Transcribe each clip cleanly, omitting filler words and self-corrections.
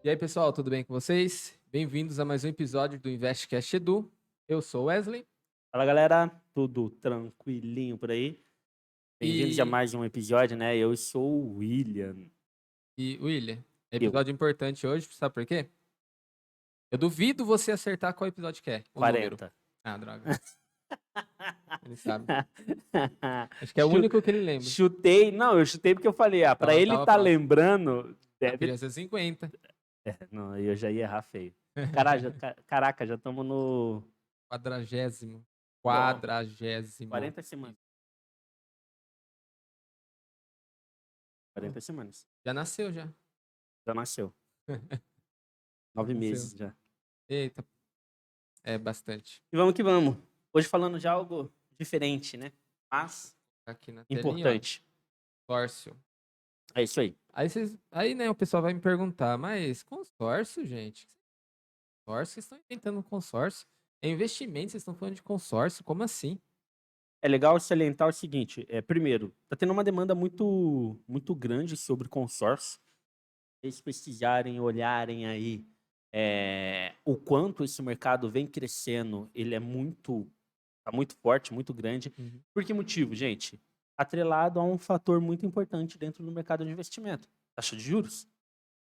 E aí, pessoal, tudo bem com vocês? Bem-vindos a mais um episódio do InvestCast Edu. Eu sou o Wesley Fala galera, tudo tranquilinho por aí? Bem-vindos a e, mais um episódio, né? Eu sou o William. William, é Eu, episódio importante hoje, sabe por quê? Eu duvido você acertar qual episódio que é, o número. 40. Ah, droga, ele sabe. Acho que é o Chu- único que ele lembra. Chutei, não, eu chutei porque eu falei, pra Então, ele tava tá próximo. lembrando, Ah, deve. podia ser 50. Não, eu já ia errar feio. Caraca, já estamos no. Quadragésimo. Ó, Quadragésimo. 40 semanas. 40 semanas. Já nasceu, já. Já nasceu. Já 9 nasceu. meses já. Eita, é bastante. E vamos que vamos. Hoje falando de algo diferente, né? Mas Aqui na telinha, ó. importante. Consórcio. É isso aí. Aí, né, o pessoal vai me perguntar, mas consórcio, gente? Consórcio? Vocês estão inventando um consórcio? É investimento, vocês estão falando de consórcio? Como assim? É legal salientar o seguinte, primeiro, tá tendo uma demanda muito grande sobre consórcio. Eles pesquisarem, olharem aí o quanto esse mercado vem crescendo, ele tá muito forte, muito grande. Uhum. Por que motivo, gente? Atrelado a um fator muito importante dentro do mercado de investimento, taxa de juros.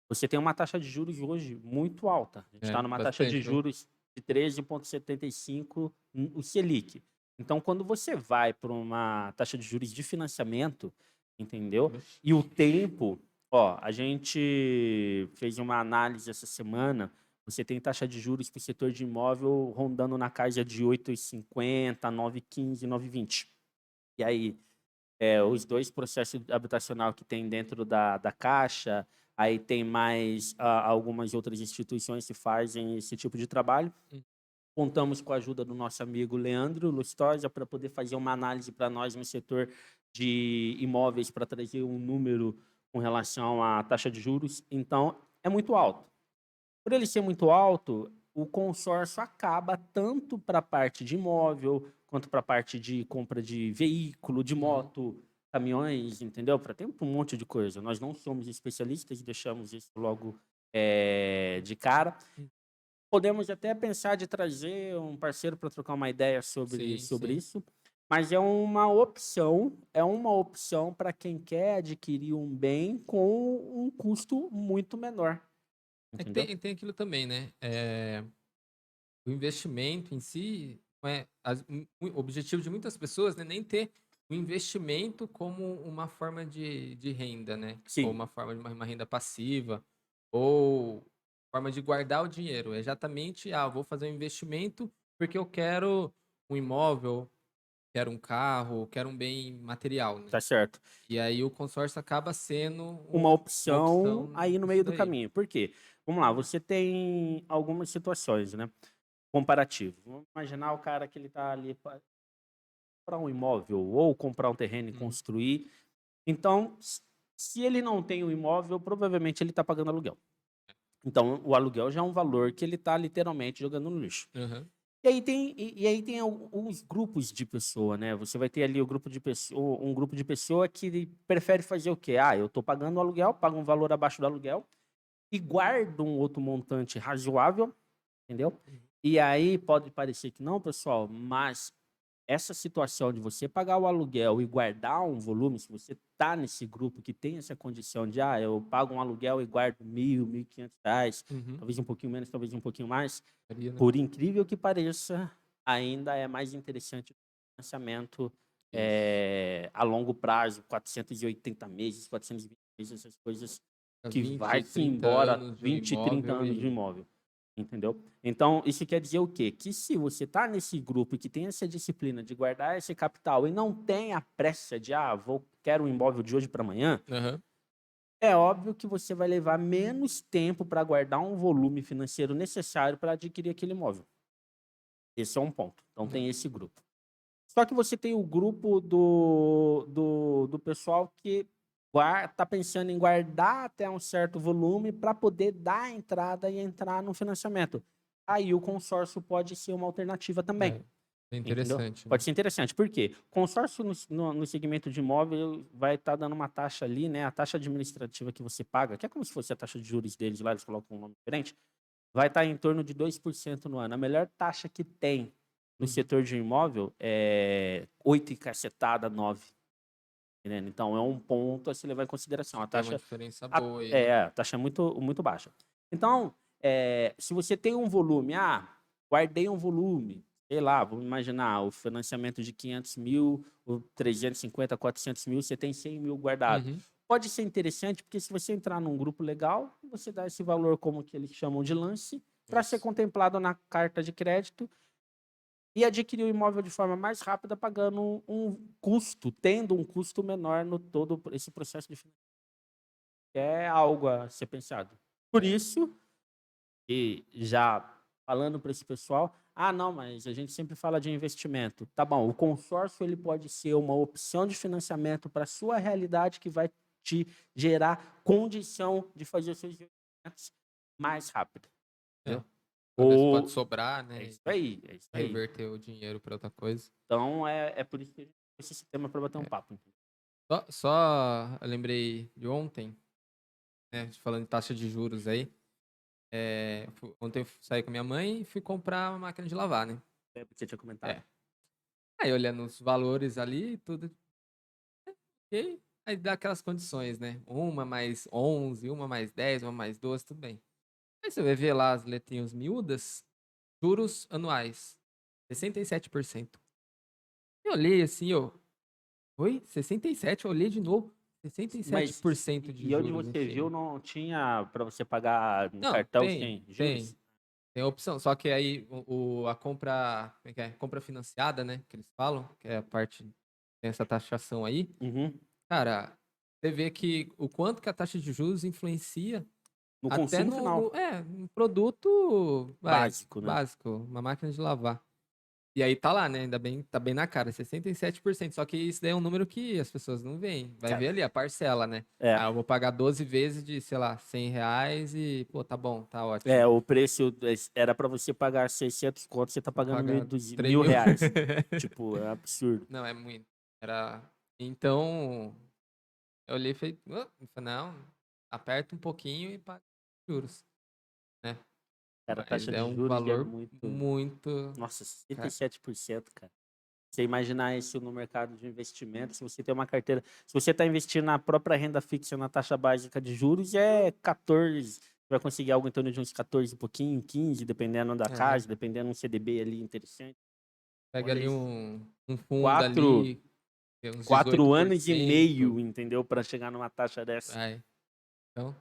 Você tem uma taxa de juros hoje muito alta. A gente está numa taxa de Bastante, viu? juros de 13,75 o Selic. Então, quando você vai para uma taxa de juros de financiamento, entendeu? Oxi. E o tempo, ó, a gente fez uma análise essa semana. Você tem taxa de juros para o setor de imóvel rondando na casa de 8,50, 9,15, 9,20. E aí, os dois processos habitacional que tem dentro da Caixa, aí tem mais algumas outras instituições que fazem esse tipo de trabalho. Hum. Contamos com a ajuda do nosso amigo Leandro Lustosa para poder fazer uma análise para nós no setor de imóveis, para trazer um número com relação à taxa de juros. Então, é muito alto. Por ele ser muito alto, o consórcio acaba tanto para a parte de imóvel, quanto para a parte de compra de veículo, de Uhum. moto, caminhões, entendeu? Para ter um monte de coisa. Nós não somos especialistas e deixamos isso logo de cara. Hum. Podemos até pensar de trazer um parceiro para trocar uma ideia Sim, sobre sim. isso, mas é uma opção para quem quer adquirir um bem com um custo muito menor, É que entendeu? tem aquilo também, né? O investimento em si, não é, o objetivo de muitas pessoas, né, nem ter o investimento como uma forma de renda, né? Ou Sim. uma forma de uma renda passiva, ou forma de guardar o dinheiro. É exatamente, vou fazer um investimento porque eu quero um imóvel, quero um carro, quero um bem material, né? Tá certo. E aí o consórcio acaba sendo Uma uma opção opção aí no nisso meio do daí. caminho. Por quê? Vamos lá, você tem algumas situações, né? Comparativo. Vamos imaginar o cara que ele tá ali para comprar um imóvel ou comprar um terreno e Uhum. construir. Então, se ele não tem um imóvel, provavelmente ele está pagando aluguel. Então, o aluguel já é um valor que ele está literalmente jogando no lixo. Aham. E aí tem alguns grupos de pessoa, né? Você vai ter ali o grupo de pessoa, um grupo de pessoa que prefere fazer o quê? Eu estou pagando o aluguel, pago um valor abaixo do aluguel e guardo um outro montante razoável, entendeu? Uhum. E aí pode parecer que não, pessoal, mas essa situação de você pagar o aluguel e guardar um volume, se você está nesse grupo que tem essa condição de, eu pago um aluguel e guardo 1.000, R$ 1.500, Uhum. talvez um pouquinho menos, talvez um pouquinho mais, Faria, né? por incrível que pareça, ainda é mais interessante o financiamento Isso. a longo prazo, 480 meses, 420 meses, essas coisas Há que 20, vai-se 30 embora anos de um 20, 30 imóvel anos de e imóvel, entendeu? Então, isso quer dizer o quê? Que se você está nesse grupo e que tem essa disciplina de guardar esse capital e não tem a pressa de, quero um imóvel de hoje para amanhã, aham. é óbvio que você vai levar menos tempo para guardar um volume financeiro necessário para adquirir aquele imóvel. Esse é um ponto. Então, Uhum. tem esse grupo. Só que você tem o grupo do pessoal que está pensando em guardar até um certo volume para poder dar a entrada e entrar no financiamento. Aí o consórcio pode ser uma alternativa também. É. É entendeu? interessante, Pode né? ser interessante. Por quê? Consórcio no segmento de imóvel vai estar dando uma taxa ali, né? A taxa administrativa que você paga, que é como se fosse a taxa de juros deles lá, eles colocam um nome diferente, vai estar em torno de 2% no ano. A melhor taxa que tem no Uhum. setor de imóvel é 8 e cacetada, 9. Entendendo? Então, é um ponto a se levar em consideração. A Tem uma taxa, diferença boa aí, né? a taxa é muito baixa. Então, se você tem um volume, guardei um volume, sei lá, vamos imaginar, o financiamento de 500 mil, o 350, 400 mil, você tem 100 mil guardado. Uhum. Pode ser interessante, porque se você entrar num grupo legal, você dá esse valor, como que eles chamam de lance, para ser Isso. contemplado na carta de crédito e adquirir o imóvel de forma mais rápida, pagando um custo, tendo um custo menor no todo esse processo de financiamento. É algo a ser pensado. Por isso, e já falando para esse pessoal, não, mas a gente sempre fala de investimento. Tá bom, o consórcio ele pode ser uma opção de financiamento para a sua realidade que vai te gerar condição de fazer os seus investimentos mais rápido. É. Entendeu? Às vezes pode Ou sobrar, é né? isso aí, é isso aí. Reverter o dinheiro para outra coisa. Então, é por isso que a gente trouxe esse tema para bater um É. papo. Entendeu? Só eu lembrei de ontem, né? Falando de taxa de juros aí. Ontem eu saí com minha mãe e fui comprar uma máquina de lavar, né? É porque você tinha comentado. É. Aí olhando os valores ali, tudo. Ok. Aí dá aquelas condições, né? Uma mais 11, uma mais 10, uma mais 12, tudo bem. Aí você vai ver lá as letrinhas miúdas, juros anuais, 67%. Eu olhei assim, oi? 67? Eu olhei de novo. Mas 67% de onde juros em você viu cima. não tinha para você pagar no Não, cartão sem tem. juros? Tem a opção. Só que aí a compra, como é que é? Compra financiada, né? Que eles falam, que é a parte, tem essa taxação aí. Uhum. Cara, você vê que o quanto que a taxa de juros influencia No até consumo final. no produto, Básico, né? básico, uma máquina de lavar. E aí tá lá, né? Ainda bem, tá bem na cara, 67%. Só que isso daí é um número que as pessoas não veem. Vai ver ali a parcela, né? É, Ah, eu vou pagar 12 vezes de, sei lá, R$ 100 e, pô, tá bom, tá ótimo. o preço era para você pagar 600 contos, você tá Vou pagando pagar 3 mil mil. reais. Tipo, é absurdo. Não, é muito. Era. Então, eu olhei e falei, não, aperta um pouquinho e paga juros, né? Cara, a Mas taxa é de um juros é valor muito. muito. Nossa, Cara, 67%, cara. Você imaginar isso no mercado de investimento, se você tem uma carteira, se você está investindo na própria renda fixa, na taxa básica de juros, é 14, vai conseguir algo em torno de uns 14 e pouquinho, 15, dependendo da é, casa, dependendo de um CDB ali interessante. pega Olha ali isso. um fundo Quatro, ali, que é uns 4 anos e meio, 18%. entendeu? Para chegar numa taxa dessa. Vai. Então,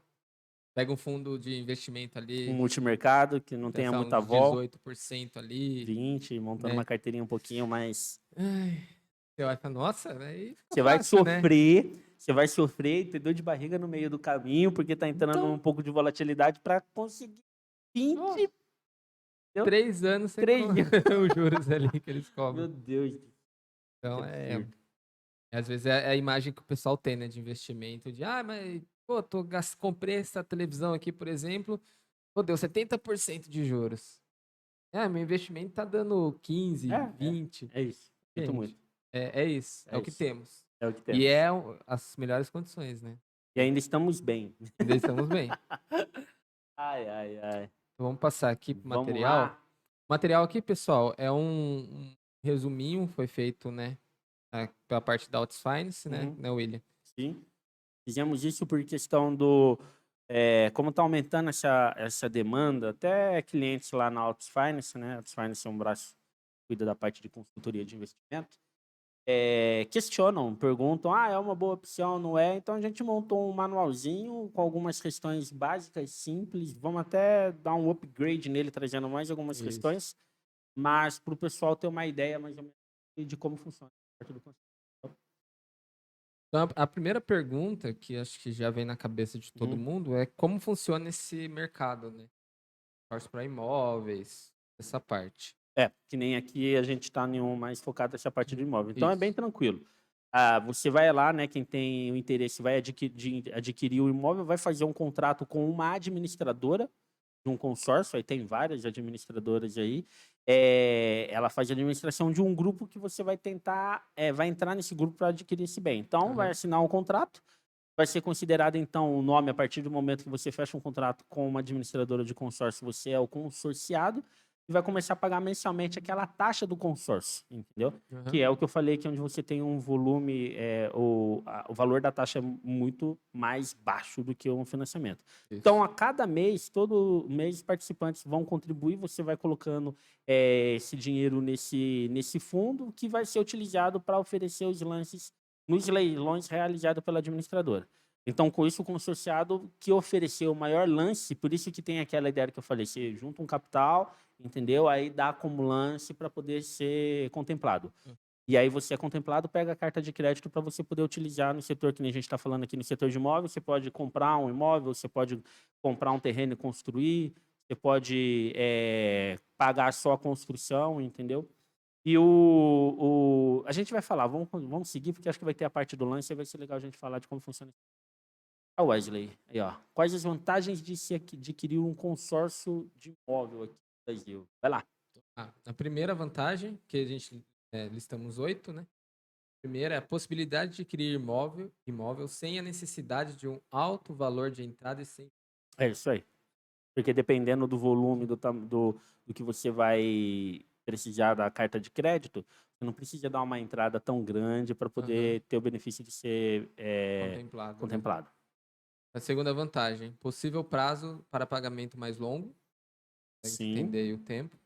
pega um fundo de investimento Um ali, multimercado que não tenha pensar muita uns vol, 18% ali, 20, montando uma né? carteirinha um pouquinho mais. Ai, você vai falar, nossa, aí fica Você vai fácil, né? sofrer, você vai sofrer, ter dor de barriga no meio do caminho, porque tá entrando um Então, pouco de volatilidade para conseguir ó, 20, entendeu? 3 anos você 3 dias. os juros ali que eles Meu cobram. Deus, que Então, absurdo. às vezes é a imagem que o pessoal tem, né, de investimento, de, mas, pô, comprei essa televisão aqui, por exemplo, pô, deu 70% de juros. Meu investimento tá dando 15, É, 20. é isso. Sinto Gente, muito. é isso, é É o que isso. temos. É o que E temos. as melhores condições, né? E ainda estamos bem. Ainda estamos bem. Ai, ai, ai. Então, vamos passar aqui pro Vamos material. lá? O material aqui, pessoal, é um resuminho, foi feito, né, pela parte da Altis Finance, Uhum. né, William? Sim. Fizemos isso por questão como está aumentando essa demanda, até clientes lá na Altus Finance, né? Altus Finance é um braço que cuida da parte de consultoria de investimento. Questionam, perguntam, é uma boa opção, não é? Então a gente montou um manualzinho com algumas questões básicas, simples. Vamos até dar um upgrade nele, trazendo mais algumas Isso. questões, mas para o pessoal ter uma ideia mais ou menos de como funciona a parte do conceito. Então, a primeira pergunta, que acho que já vem na cabeça de todo Uhum. mundo, é como funciona esse mercado, né? Consórcio para imóveis, essa parte. Que nem aqui a gente está mais focado nessa parte do imóvel. Então é bem Isso. tranquilo. Você vai lá, né? Quem tem o interesse vai adquirir o imóvel, vai fazer um contrato com uma administradora, de um consórcio, aí tem várias administradoras aí, ela faz administração de um grupo que você vai tentar, vai entrar nesse grupo para adquirir esse bem. Então, vai Aham. assinar um contrato, vai ser considerado, então, o nome a partir do momento que você fecha um contrato com uma administradora de consórcio, você é o consorciado e vai começar a pagar mensalmente aquela taxa do consórcio, entendeu? Que Aham. é o que eu falei, que é onde você tem um volume, o valor da taxa é muito mais baixo do que um financiamento. Então, Isso. a cada mês, todo mês, os participantes vão contribuir, você vai colocando esse dinheiro nesse fundo, que vai ser utilizado para oferecer os lances nos leilões realizados pela administradora. Então, com isso, o consorciado que ofereceu o maior lance, por isso que tem aquela ideia que eu falei, você junta um capital, entendeu? Aí dá como lance para poder ser contemplado. Hum. E aí você é contemplado, pega a carta de crédito para você poder utilizar no setor que nem a gente está falando aqui, no setor de imóvel. Você pode comprar um imóvel, você pode comprar um terreno e construir, você pode pagar só a construção, entendeu? E a gente vai falar, vamos seguir, porque acho que vai ter a parte do lance e vai ser legal a gente falar de como funciona. Ah, Wesley, aí, ó. Quais as vantagens de se adquirir um consórcio de imóvel aqui no Brasil? Vai lá. A primeira vantagem, que a gente listamos 8, né? Primeira é a possibilidade de adquirir imóvel sem a necessidade de um alto valor de entrada e sem. É isso aí. Porque dependendo do volume do que você vai precisar da carta de crédito, você não precisa dar uma entrada tão grande para Aham. poder ter o benefício de ser Contemplado, né? contemplado. A segunda vantagem, possível prazo para pagamento mais longo, consegue Sim. estender aí o tempo.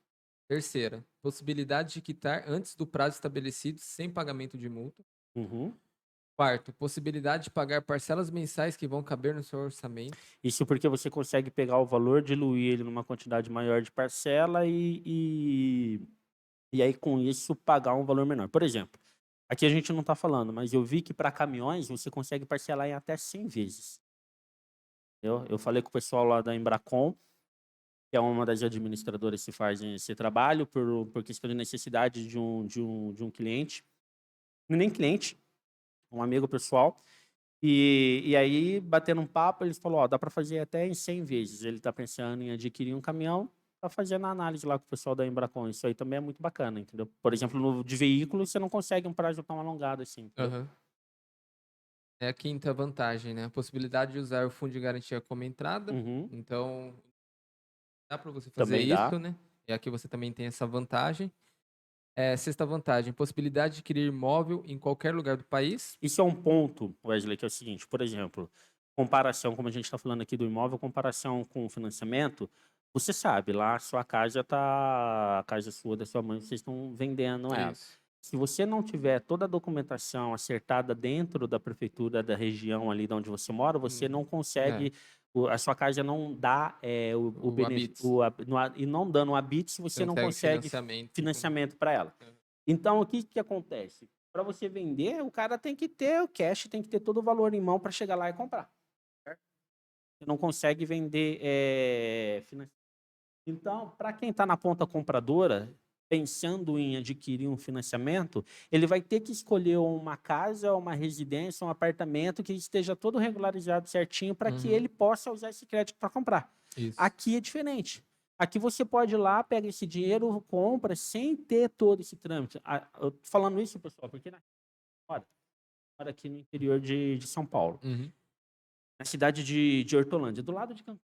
Terceira, possibilidade de quitar antes do prazo estabelecido sem pagamento de multa. Uhum. Quarto, possibilidade de pagar parcelas mensais que vão caber no seu orçamento. Isso porque você consegue pegar o valor, diluir ele numa quantidade maior de parcela e aí com isso pagar um valor menor. Por exemplo, aqui a gente não está falando, mas eu vi que para caminhões você consegue parcelar em até 100 vezes. Eu falei com o pessoal lá da Embracon, que é uma das administradoras que fazem esse trabalho, por questão de necessidade de um cliente, nem cliente, um amigo pessoal. E aí, batendo um papo, eles falaram, ó, dá para fazer até em 100 vezes. Ele está pensando em adquirir um caminhão, tá fazendo a análise lá com o pessoal da Embracon. Isso aí também é muito bacana, entendeu? Por exemplo, no de veículo, você não consegue um prazo tão alongado assim, entendeu? Aham. É a quinta vantagem, né? A possibilidade de usar o fundo de garantia como entrada. Uhum. Então, dá para você fazer Também dá. isso, né? E aqui você também tem essa vantagem. Sexta vantagem, possibilidade de adquirir imóvel em qualquer lugar do país. Isso é um ponto, Wesley, que é o seguinte, por exemplo, comparação, como a gente está falando aqui do imóvel, comparação com o financiamento, você sabe, lá a sua casa tá, a casa sua, da sua mãe, vocês estão vendendo ela. Isso. Se você não tiver toda a documentação acertada dentro da prefeitura da região ali de onde você mora, você não Uhum. É, consegue, a sua casa não dá o o benefício, Habits. e não dando o habite, Você você não não consegue consegue financiamento com. financiamento para ela. Então, o que que acontece? Para você vender, o cara tem que ter o cash, tem que ter todo o valor em mão para chegar lá e comprar. Certo? Você não consegue vender financiamento. Então, para quem está na ponta compradora, pensando em adquirir um financiamento, ele vai ter que escolher uma casa, uma residência, um apartamento que esteja todo regularizado certinho para que Uhum. ele possa usar esse crédito para comprar. Isso. Aqui é diferente. Aqui você pode ir lá, pega esse dinheiro, compra, sem ter todo esse trâmite. Eu tô falando isso, pessoal, porque moro aqui no interior de São Paulo, Uhum. na cidade de Hortolândia, do lado de Campinas.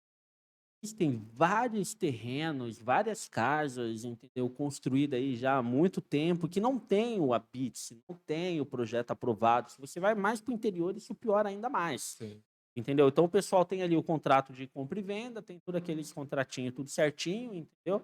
Existem vários terrenos, várias casas, entendeu? Construídas aí já há muito tempo, que não tem o habite, não tem o projeto aprovado. Se você vai mais para o interior, isso piora ainda mais. Sim. Entendeu? Então o pessoal tem ali o contrato de compra e venda, tem todos aqueles contratinhos, tudo certinho, entendeu?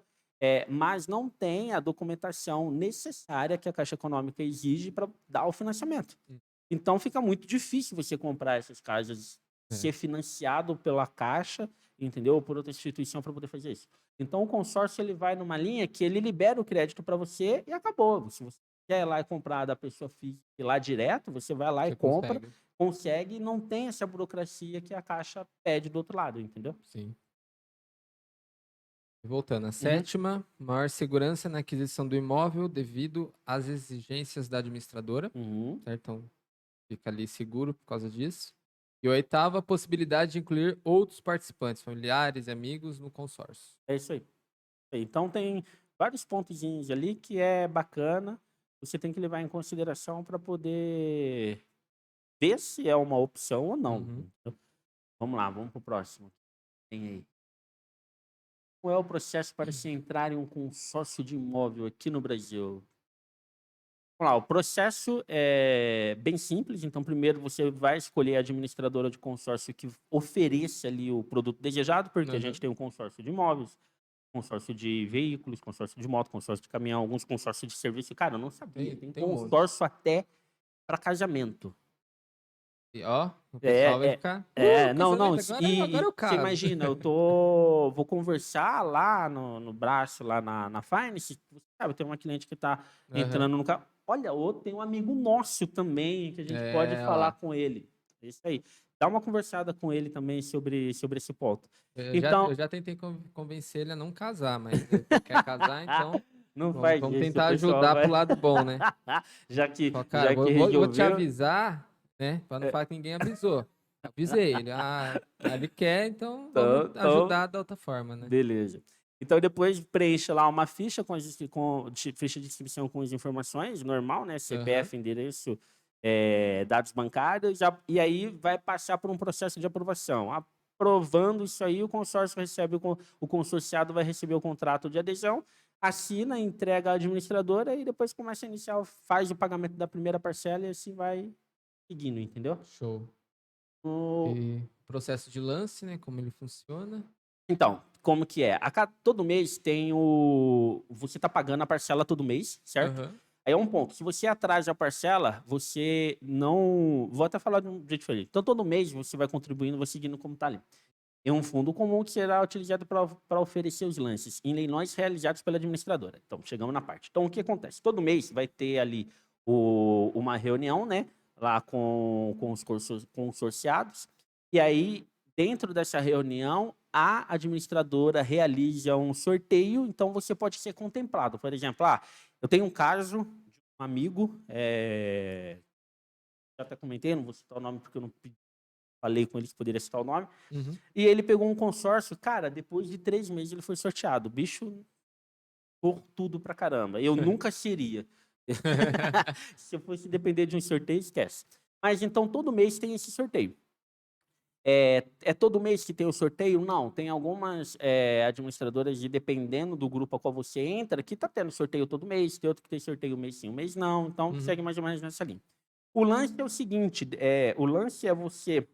Mas não tem a documentação necessária que a Caixa Econômica exige para dar o financiamento. Hum. Então fica muito difícil você comprar essas casas, É. ser financiado pela Caixa, entendeu? Ou por outra instituição para poder fazer isso. Então o consórcio ele vai numa linha que ele libera o crédito para você e acabou. Se você quer ir lá e comprar da pessoa física ir lá direto, você vai lá e Você compra, consegue. consegue e não tem essa burocracia que a Caixa pede do outro lado, entendeu? Sim. Voltando, a Uhum. sétima, maior segurança na aquisição do imóvel devido às exigências da administradora, Uhum. certo? Então, fica ali seguro por causa disso. E oitava, a possibilidade de incluir outros participantes, familiares e amigos no consórcio. É isso aí. Então tem vários pontozinhos ali que é bacana, você tem que levar em consideração para poder ver se é uma opção ou não. Uhum. Entendeu? Vamos lá, vamos pro próximo. Tem aí. Qual é o processo para se entrar em um consórcio de imóvel aqui no Brasil? Vamos lá, o processo é bem simples. Então, primeiro você vai escolher a administradora de consórcio que ofereça ali o produto desejado, porque a gente Aham. tem um consórcio de imóveis, consórcio de veículos, consórcio de moto, consórcio de caminhão, alguns consórcios de serviço. Cara, eu não sabia. Tem, Tem tem um monte. consórcio até para casamento. E ó, o pessoal vai É, ficar. não, não. Casamento, agora E eu você caso. imagina, vou conversar lá no braço, lá na Finance. Você sabe, tem uma cliente que está Aham. entrando no carro. Olha, outro tem um amigo nosso também, que a gente pode É, olha falar lá. com ele. É isso aí. Dá uma conversada com ele também sobre esse ponto. Eu Então, já tentei convencer ele a não casar, mas ele quer casar, então não vamos, faz vamos isso, o tentar pessoal ajudar vai. pro lado bom, né? Ó, cara, Já que eu vou te resolveu. avisar, né? Pra não falar que ninguém avisou. Avisei ele. Ah, ele quer, então vamos Então, ajudar da outra forma, né? beleza. Então depois preenche lá uma ficha ficha de inscrição com as informações, normal, né? Aham. CPF, endereço, dados bancários, e aí vai passar por um processo de aprovação. Aprovando isso aí, o consórcio recebe, o consorciado vai receber o contrato de adesão, assina, entrega à administradora e depois começa a iniciar, faz o pagamento da primeira parcela e assim vai seguindo, entendeu? Show. O- E processo de lance, né? Como ele funciona. Então, como que é? Todo mês tem você tá pagando a parcela todo mês, certo? Aham. Aí é um ponto. Se você atrasa a parcela, você não. Vou até falar de um jeito diferente. Então, todo mês você vai contribuindo, vai seguindo como tá ali. É um fundo comum que será utilizado para oferecer os lances em leilões realizados pela administradora. Então, chegamos na parte. Então, o que acontece? Todo mês vai ter ali uma reunião, né? Lá com os consorciados. E aí, dentro dessa reunião, a administradora realiza um sorteio. Então, você pode ser contemplado. Por exemplo, eu tenho um caso de um amigo, já até comentei, não vou citar o nome porque eu não falei com ele que poderia citar o nome. Uhum. E ele pegou um consórcio, cara, depois de 3 meses ele foi sorteado. O bicho por tudo pra caramba. Eu nunca seria. Se eu fosse depender de um sorteio, esquece. Mas então todo mês tem esse sorteio. É todo mês que tem o sorteio? Não, tem algumas administradoras, e dependendo do grupo a qual você entra, que tá tendo sorteio todo mês, tem outro que tem sorteio um mês sim, um mês não, então Uhum. segue mais ou menos nessa linha. O lance é o seguinte, o lance é você,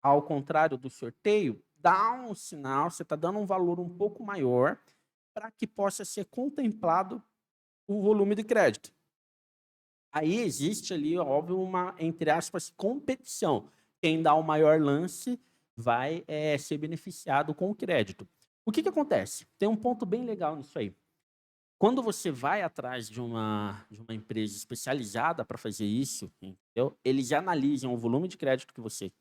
ao contrário do sorteio, dá um sinal, você está dando um valor um pouco maior para que possa ser contemplado o volume de crédito. Aí existe ali, óbvio, uma, entre aspas, competição. Quem dá o maior lance vai ser beneficiado com o crédito. O que acontece? Tem um ponto bem legal nisso aí. Quando você vai atrás de uma empresa especializada para fazer isso, entendeu? Eles analisam o volume de crédito que você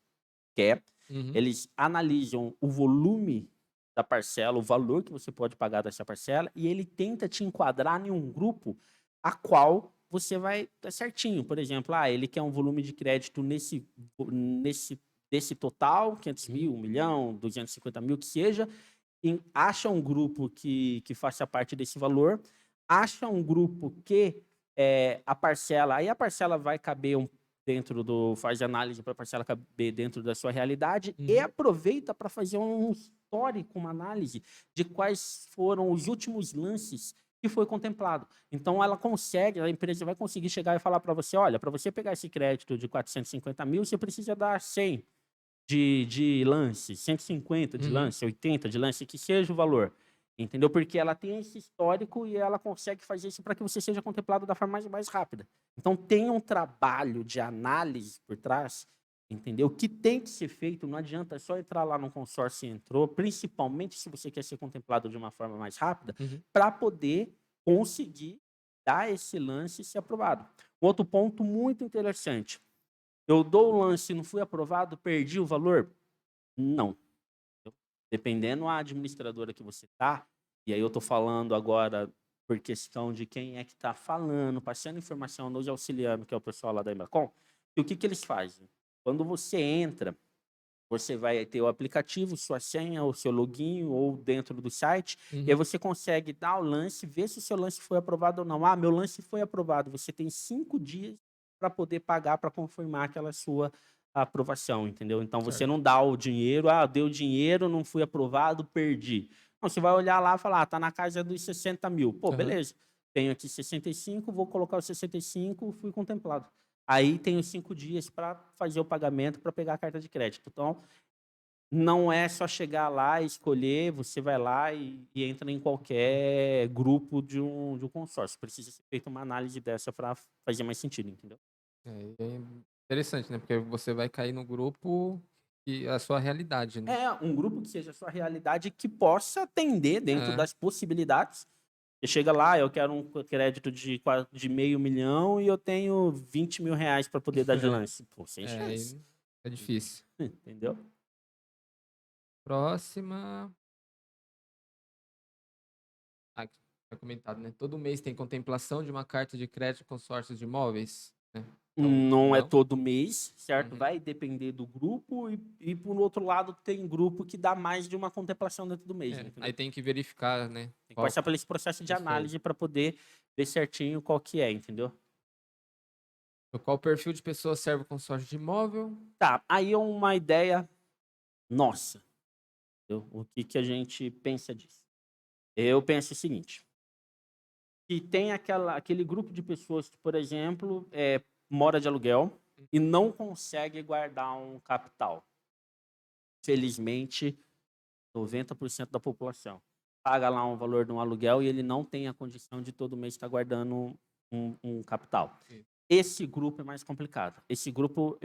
quer, Uhum. eles analisam o volume da parcela, o valor que você pode pagar dessa parcela, e ele tenta te enquadrar em um grupo a qual você vai tá certinho. Por exemplo, ele quer um volume de crédito desse total, 500 Uhum. mil, 1 milhão, 250 mil, que seja, acha um grupo que faça parte desse valor, acha um grupo que a parcela, aí a parcela vai caber faz análise para a parcela caber dentro da sua realidade e Uhum. aproveita para fazer um histórico, uma análise de quais foram os últimos lances que foi contemplado. Então a empresa vai conseguir chegar e falar para você, olha, para você pegar esse crédito de 450 mil, você precisa dar 100 de lance, 150 de Uhum. lance, 80 de lance, que seja o valor. Entendeu? Porque ela tem esse histórico e ela consegue fazer isso para que você seja contemplado da forma mais rápida. Então tem um trabalho de análise por trás, entendeu? Que tem que ser feito, não adianta só entrar lá no consórcio e entrou, principalmente se você quer ser contemplado de uma forma mais rápida, Uhum. para poder conseguir dar esse lance e ser aprovado. Outro ponto muito interessante. Eu dou o lance e não fui aprovado, perdi o valor? Não. Dependendo da administradora que você tá, e aí eu tô falando agora por questão de quem é que tá falando, passando informação, nos auxiliando, que é o pessoal lá da Embracon, e o que eles fazem? Quando você entra, você vai ter o aplicativo, sua senha, o seu login ou dentro do site, e aí Uhum. você consegue dar o lance, ver se o seu lance foi aprovado ou não. Ah, meu lance foi aprovado. Você tem 5 dias para poder pagar para confirmar aquela sua aprovação, entendeu? Então você Certo. não dá o dinheiro, ah, deu dinheiro, não fui aprovado, perdi. Não, você vai olhar lá e falar, ah, tá na casa dos 60 mil. Pô, Aham. beleza. Tenho aqui 65, vou colocar os 65, fui contemplado. Aí tenho 5 dias para fazer o pagamento para pegar a carta de crédito. Então, não é só chegar lá e escolher, você vai lá e entra em qualquer grupo de um consórcio. Precisa ser feita uma análise dessa para fazer mais sentido, entendeu? É interessante, né, porque você vai cair no grupo e a sua realidade, né. É, um grupo que seja a sua realidade, que possa atender dentro É, das possibilidades. Você chega lá, eu quero um crédito de meio milhão e eu tenho 20 mil reais para poder dar de lance. Pô, sem chance, aí é difícil. entendeu? Próxima. Ah, que foi comentado, né, todo mês tem contemplação de uma carta de crédito consórcio de imóveis, né. Então, Não é não? todo mês, certo? Uhum. Vai depender do grupo e por outro lado tem grupo que dá mais de uma contemplação dentro do mês, É, aí entendeu? tem que verificar, né, Tem que qual passar por esse processo de isso aí. análise para poder ver certinho qual que é, entendeu? Qual perfil de pessoa serve o consórcio de imóvel? Tá, aí é uma ideia nossa, entendeu? O que que a gente pensa disso? Eu penso o seguinte, que tem aquele grupo de pessoas que, por exemplo, mora de aluguel e não consegue guardar um capital. Felizmente, 90% da população paga lá um valor de um aluguel e ele não tem a condição de todo mês estar guardando um capital. Isso. Esse grupo é mais complicado. Esse grupo,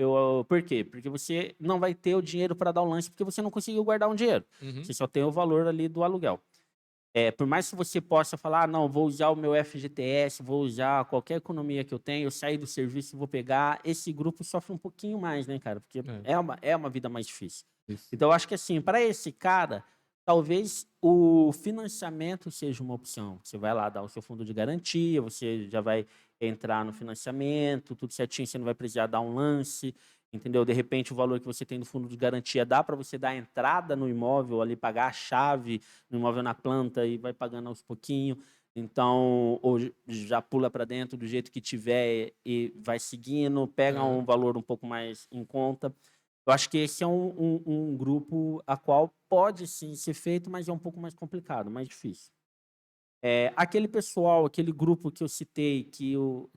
por quê? Porque você não vai ter o dinheiro para dar o lance porque você não conseguiu guardar um dinheiro. Uhum. Você só tem o valor ali do aluguel. Por mais que você possa falar, ah, não, vou usar o meu FGTS, vou usar qualquer economia que eu tenho, eu sair do serviço e vou pegar, esse grupo sofre um pouquinho mais, né, cara? Porque É, é uma vida mais difícil. isso. Então, eu acho que assim, para esse cara, talvez o financiamento seja uma opção. Você vai lá dar o seu fundo de garantia, você já vai entrar no financiamento, tudo certinho, você não vai precisar dar um lance, entendeu? De repente, o valor que você tem no fundo de garantia dá para você dar a entrada no imóvel ali, pagar a chave no imóvel na planta e vai pagando aos pouquinho. Então, ou já pula para dentro do jeito que tiver e vai seguindo, pega Aham. um valor um pouco mais em conta. Eu acho que esse é um grupo a qual pode sim ser feito, mas é um pouco mais complicado, mais difícil. Aquele pessoal, aquele grupo que eu citei, que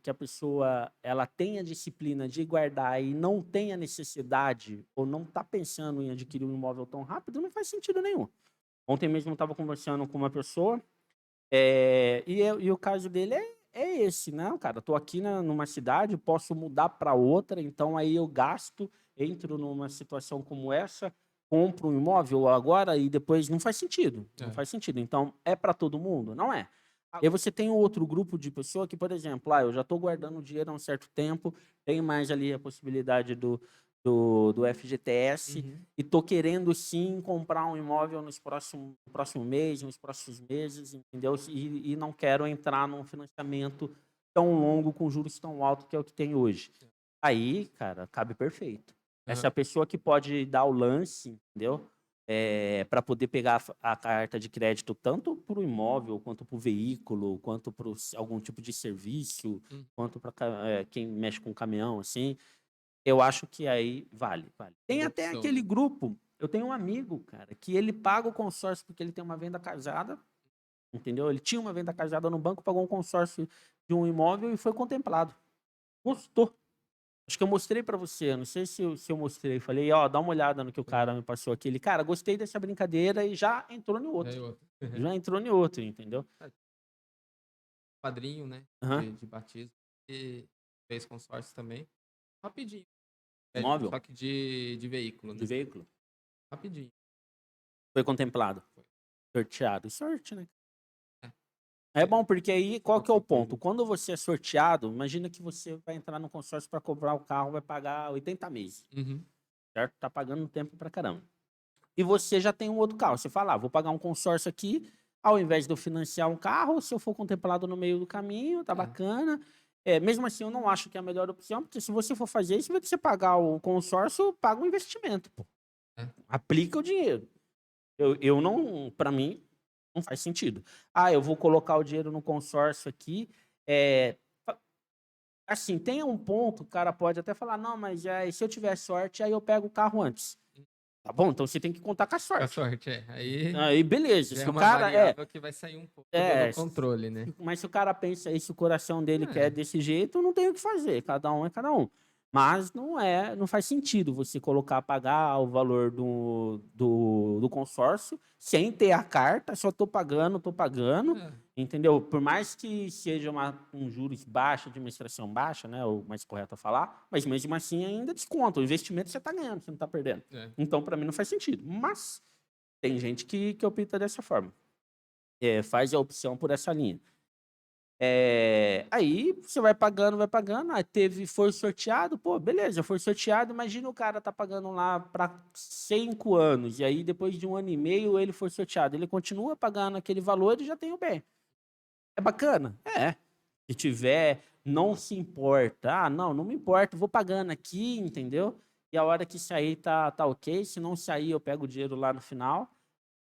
a pessoa ela tem a disciplina de guardar e não tem a necessidade ou não está pensando em adquirir um imóvel tão rápido, não faz sentido nenhum. Ontem mesmo eu estava conversando com uma pessoa, e o caso dele é esse, né, cara? Estou aqui numa cidade, posso mudar para outra, então aí eu gasto, entro numa situação como essa, compro um imóvel agora e depois não faz sentido, não É. faz sentido. Então, é para todo mundo? Não é. E aí você tem um outro grupo de pessoa que, por exemplo, eu já estou guardando dinheiro há um certo tempo, tem mais ali a possibilidade do FGTS, Uhum. e tô querendo sim comprar um imóvel no próximo mês, nos próximos meses, entendeu? E não quero entrar num financiamento tão longo com juros tão altos que é o que tem hoje. Aí, cara, cabe perfeito. Essa Aham. pessoa que pode dar o lance, entendeu? Para poder pegar a carta de crédito tanto para o imóvel, quanto para o veículo, quanto para algum tipo de serviço, Hum. quanto para quem mexe com caminhão, assim. Eu acho que aí vale, vale. É Tem uma até opção, aquele né. grupo, eu tenho um amigo, cara, que ele paga o consórcio porque ele tem uma venda casada, entendeu? Ele tinha uma venda casada no banco, pagou um consórcio de um imóvel e foi contemplado. Gostou. Acho que eu mostrei pra você, eu não sei se eu mostrei, falei: "Ó, dá uma olhada no que o cara Aham. me passou aqui". Ele: "Cara, gostei dessa brincadeira", e já entrou em E aí outro. outra. Já entrou em outro, entendeu? É, padrinho, né, Aham. de batismo e fez consórcio também. Rapidinho. Imóvel Só que de veículo, de né. veículo. Rapidinho. Foi contemplado. Foi. Sorteado. Sorte, né? É, É é, bom, porque aí qual que é o aconteceu ponto? comigo. Quando você é sorteado, imagina que você vai entrar no consórcio para comprar o carro, vai pagar 80 meses, Uhum. certo? Tá pagando tempo pra caramba. E você já tem um outro carro. Você fala, vou pagar um consórcio aqui, ao invés de eu financiar um carro, se eu for contemplado no meio do caminho, tá É. bacana. Mesmo assim, eu não acho que é a melhor opção, porque se você for fazer isso, em vez de você pagar o consórcio, paga o investimento, pô. É. Aplica o dinheiro. Eu não, para mim, não faz sentido. Ah, eu vou colocar o dinheiro no consórcio aqui. É, assim, tem um ponto, o cara pode até falar, não, mas se eu tiver sorte, aí eu pego o carro antes. Tá bom, então você tem que contar com a Com a sorte. sorte, é. Aí Aí, beleza. já Se é o uma cara variável que vai sair um pouco do é, controle, né? mas se o cara pensa aí, se o coração dele quer É, desse jeito, não tem o que fazer. Cada um é cada um. Mas não faz sentido você colocar, pagar o valor do consórcio sem ter a carta, só tô pagando, é, entendeu? Por mais que seja um juros baixo, administração baixa, né? O mais correto a falar, mas mesmo assim ainda desconta. O investimento você está ganhando, você não está perdendo. é. Então, para mim, não faz sentido. Mas tem gente que opta dessa forma. Faz a opção por essa linha. Aí você vai pagando, foi sorteado, pô, beleza, foi sorteado, imagina o cara tá pagando lá para 5 anos, e aí depois de 1 ano e meio ele foi sorteado, ele continua pagando aquele valor e já tem o bem. É bacana? Se tiver, não se importa, não me importa, vou pagando aqui, entendeu? E a hora que sair tá ok, se não sair eu pego o dinheiro lá no final.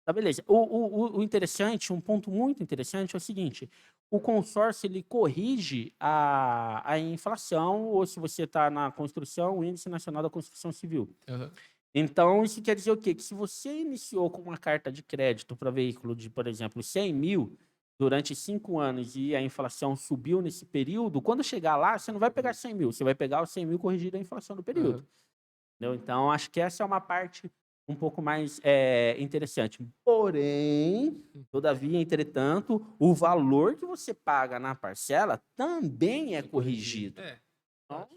Tá, beleza. O interessante, um ponto muito interessante é o seguinte: o consórcio ele corrige a inflação, ou se você está na construção, o Índice Nacional da Construção Civil. Aham. Então, isso quer dizer o quê? Que se você iniciou com uma carta de crédito para veículo de, por exemplo, 100 mil durante 5 anos e a inflação subiu nesse período, quando chegar lá, você não vai pegar 100 mil, você vai pegar os 100 mil corrigido a inflação do período. Aham. Entendeu? Então, acho que essa é uma parte um pouco mais interessante. Porém, todavia, entretanto, o valor que você paga na parcela também é É corrigido. corrigido. É, Então,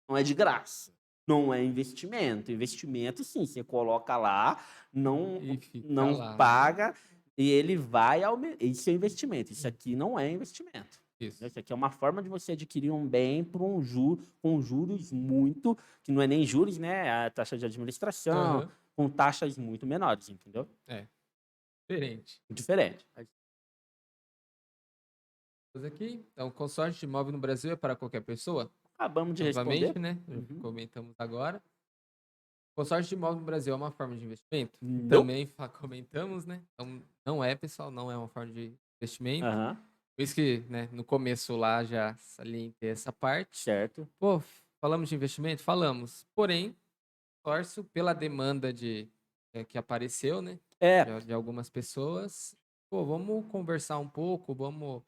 não é de graça. Não é investimento. Investimento, sim, você coloca lá, não, e fica não lá, né? paga e ele vai aumentar. Isso é investimento. Isso aqui não é investimento. Isso. Isso aqui é uma forma de você adquirir um bem por com juros muito, que não é nem juros, né? A taxa de administração, Aham. com taxas muito menores, entendeu? É, diferente. Diferente. Mas aqui, então, consórcio de imóvel no Brasil é para qualquer pessoa? Acabamos de responder. Novamente, né? Uhum. Comentamos agora. Consórcio de imóvel no Brasil é uma forma de investimento? Não. Também comentamos, né? Então, não é, pessoal, não é uma forma de investimento. Aham. Por isso que, né, no começo lá já salientei essa parte. Certo. Pô, falamos de investimento? Falamos. Porém, consórcio pela demanda que apareceu, né? É, De algumas pessoas. Pô, vamos conversar um pouco, vamos,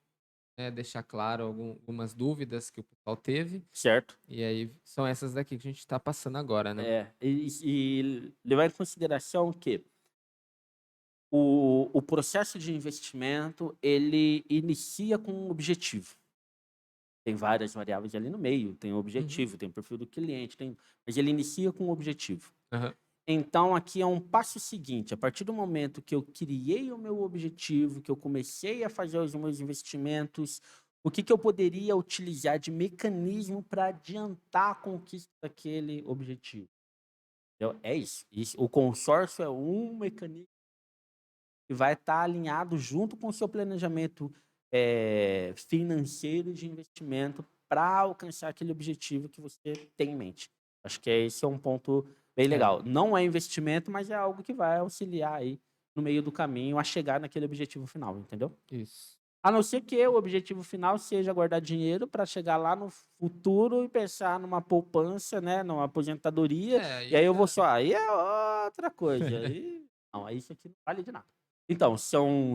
né, deixar claro algumas dúvidas que o pessoal teve. certo. E aí são essas daqui que a gente está passando agora, né? E levar em consideração que o processo de investimento, ele inicia com um objetivo. Tem várias variáveis ali no meio, tem o Uhum. objetivo, tem o perfil do cliente, mas ele inicia com um objetivo. Aham. Então, aqui é um passo seguinte: a partir do momento que eu criei o meu objetivo, que eu comecei a fazer os meus investimentos, o que eu poderia utilizar de mecanismo para adiantar a conquista daquele objetivo? Entendeu? É isso. O consórcio é um mecanismo que vai estar alinhado junto com o seu planejamento financeiro de investimento para alcançar aquele objetivo que você tem em mente. Acho que esse é um ponto bem É, legal. Não é investimento, mas é algo que vai auxiliar aí no meio do caminho a chegar naquele objetivo final, entendeu? isso. A não ser que o objetivo final seja guardar dinheiro para chegar lá no futuro e pensar numa poupança, né, numa aposentadoria, É, e aí aí eu vou já. só, aí é outra coisa. Aí, não, aí isso aqui não vale de nada. Então,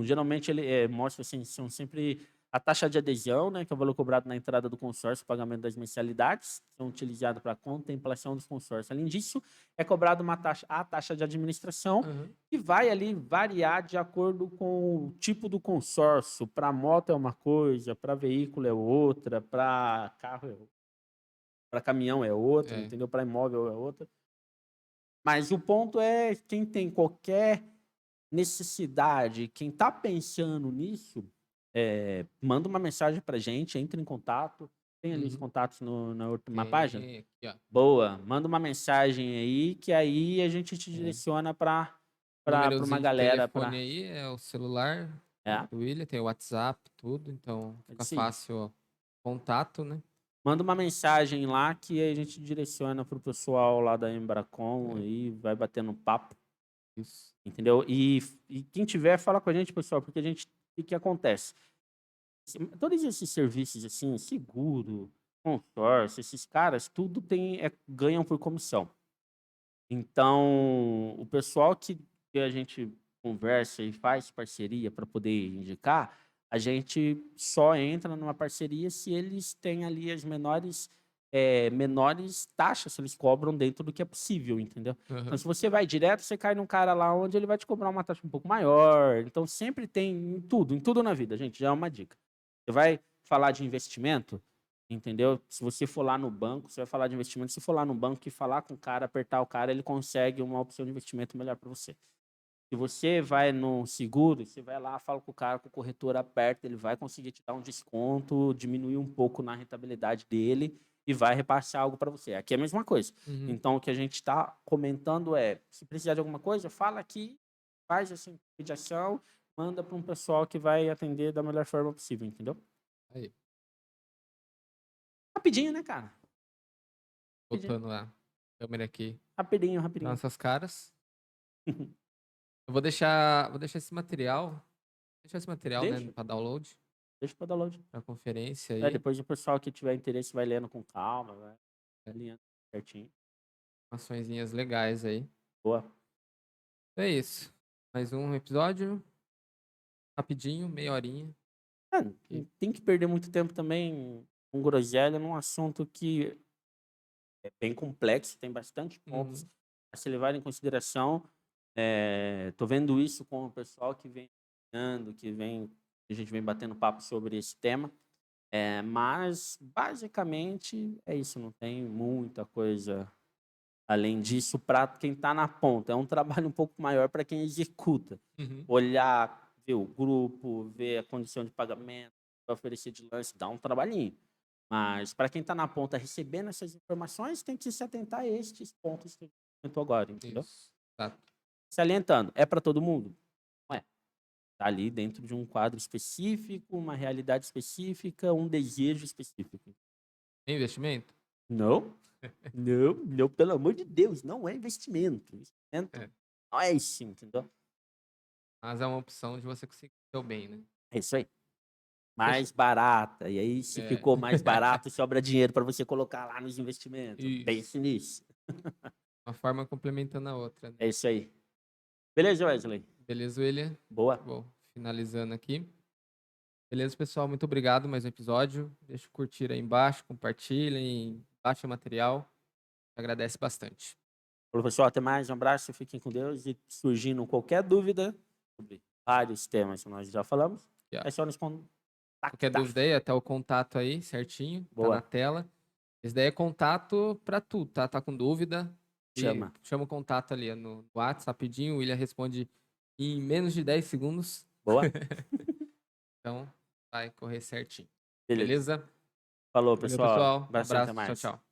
geralmente ele mostra assim, são sempre a taxa de adesão, né, que é o valor cobrado na entrada do consórcio, pagamento das mensalidades, são utilizados para a contemplação dos consórcios. Além disso, é cobrado a taxa de administração, Aham. que vai ali variar de acordo com o tipo do consórcio. Para moto é uma coisa, para veículo é outra, para carro para caminhão é outra, É. entendeu? Para imóvel é outra. Mas o ponto é, quem tem qualquer necessidade, quem está pensando nisso, manda uma mensagem para gente, entre em contato. Tem ali os Uhum. contatos na última página. Tem aqui, ó. Boa, manda uma mensagem aí, que aí a gente te É. direciona para uma Númerozinho de galera. telefone aí é o celular É, do William, tem o WhatsApp, tudo, então é fica isso aí. fácil o contato, né? manda uma mensagem lá que a gente direciona pro pessoal lá da Embracon É, e vai batendo papo, isso. entendeu? E quem tiver, fala com a gente, pessoal, porque o que acontece? Todos esses serviços, assim, seguro, consórcio, esses caras, tudo ganham por comissão. Então, o pessoal que a gente conversa e faz parceria para poder indicar, a gente só entra numa parceria se eles têm ali as menores taxas, se eles cobram dentro do que é possível, entendeu? Então, Aham. se você vai direto, você cai num cara lá onde ele vai te cobrar uma taxa um pouco maior. Então, sempre tem em tudo na vida, gente, já é uma dica. Você vai falar de investimento, entendeu? Se você for lá no banco, você vai falar de investimento. Se for lá no banco e falar com o cara, apertar o cara, ele consegue uma opção de investimento melhor para você. Se você vai no seguro, você vai lá, fala com o cara, com o corretor, aperta, ele vai conseguir te dar um desconto, diminuir um pouco na rentabilidade dele e vai repassar algo para você. Aqui é a mesma coisa. Uhum. Então, o que a gente está comentando é, se precisar de alguma coisa, fala aqui, faz essa mediação, manda para um pessoal que vai atender da melhor forma possível, entendeu? Aí, Rapidinho, né, cara? Rapidinho, voltando a câmera aqui rapidinho, para rapidinho. nossas caras. Eu vou deixar esse material, né, Deixa, para download, deixa para download. para conferência aí, Depois o pessoal que tiver interesse vai lendo com calma, vai alinhando certinho. informaçõezinhas legais aí. Boa. É isso. Mais um episódio, rapidinho, meia horinha. É, E, não tem que perder muito tempo também com groselha num assunto que é bem complexo, tem bastante pontos a se levar em consideração. Tô vendo isso com o pessoal que vem andando, a gente vem batendo papo sobre esse tema. Mas basicamente é isso, não tem muita coisa além disso para quem está na ponta. É um trabalho um pouco maior para quem executa. uhum. Olhar, ver o grupo, ver a condição de pagamento, oferecer de lance, dá um trabalhinho. Mas para quem está na ponta recebendo essas informações, tem que se atentar a estes pontos que a gente comentou agora, entendeu? Isso. Tá. Salientando, é para todo mundo? Não é. Está ali dentro de um quadro específico, uma realidade específica, um desejo específico. Tem investimento? Não, não, não, pelo amor de Deus, não é investimento. Investimento É. não é isso, entendeu? Mas é uma opção de você conseguir ter o bem, né? É isso aí. Fech- Mais barata. E aí, se É. ficou mais barato, sobra dinheiro para você colocar lá nos investimentos. Isso. Pense nisso. Uma forma complementando a outra, né? É isso aí. Beleza, Wesley? Beleza, William? Boa. Bom, finalizando aqui. Beleza, pessoal? Muito obrigado. Mais um episódio. Deixa o curtir aí embaixo, compartilhem, baixem o material. Agradece bastante. Falou, pessoal. Até mais. Um abraço. Fiquem com Deus. E surgindo qualquer dúvida sobre vários temas que nós já falamos, E, ó, é só nos qualquer contactar. dúvida aí, até o contato aí, certinho, tá na Boa. tela. Esse daí é contato pra tudo, tá? Tá com dúvida? E Chama. chama o contato ali no WhatsApp rapidinho. O William responde em menos de 10 segundos. Boa. Então, vai correr certinho. Beleza. Beleza? Falou, Valeu, pessoal. pessoal. Abração. Até Abraço. Tchau, mais. tchau.